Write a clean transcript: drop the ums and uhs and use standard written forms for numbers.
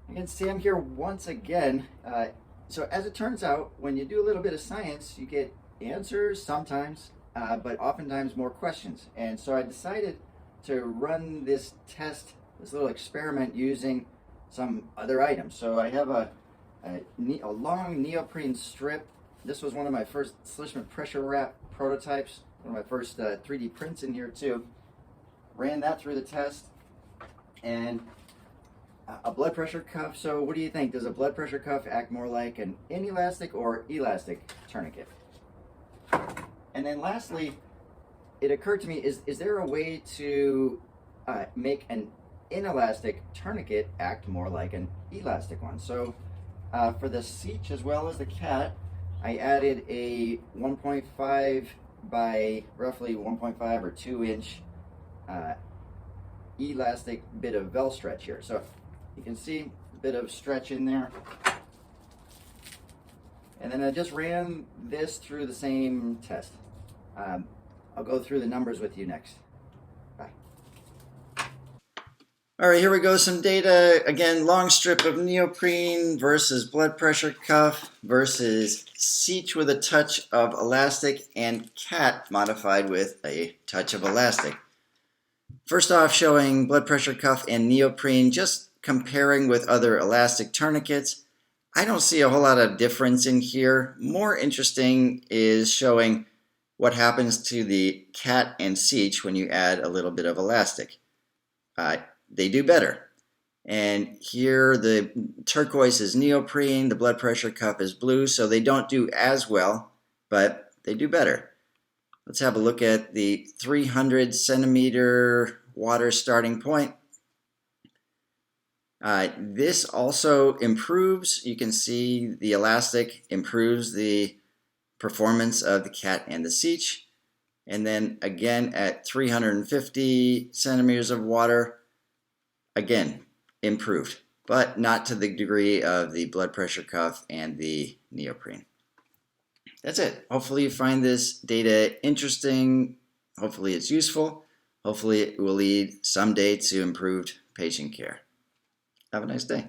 You can see I'm here once again. So as it turns out, when you do a little bit of science, you get answers sometimes, but oftentimes more questions. And so I decided to run this test, this little experiment using some other items. So I have a long neoprene strip. This was one of my first Slishman pressure wrap prototypes, one of my first 3D prints in here too. Ran that through the test, and a blood pressure cuff. So what do you think? Does a blood pressure cuff act more like an inelastic or elastic tourniquet? And then lastly, it occurred to me, is there a way to make an inelastic tourniquet act more like an elastic one? So for the SICH as well as the CAT, I added a 1.5 by roughly 1.5 or 2 inch elastic bit of vel stretch here. So you can see a bit of stretch in there. And then I just ran this through the same test. I'll go through the numbers with you next. Bye. All right, here we go. Some data. Again, long strip of neoprene versus blood pressure cuff versus SICH with a touch of elastic and CAT modified with a touch of elastic. First off, showing blood pressure cuff and neoprene, just comparing with other elastic tourniquets. I don't see a whole lot of difference in here. More interesting is showing what happens to the CAT and SICH when you add a little bit of elastic. They do better. And here the turquoise is neoprene, the blood pressure cuff is blue, so they don't do as well, but they do better. Let's have a look at the 300 centimeter water starting point. This also improves. You can see the elastic improves the performance of the CAT and the SICH. And then again at 350 centimeters of water, again, improved, but not to the degree of the blood pressure cuff and the neoprene. That's it. Hopefully you find this data interesting. Hopefully it's useful. Hopefully it will lead someday to improved patient care. Have a nice day.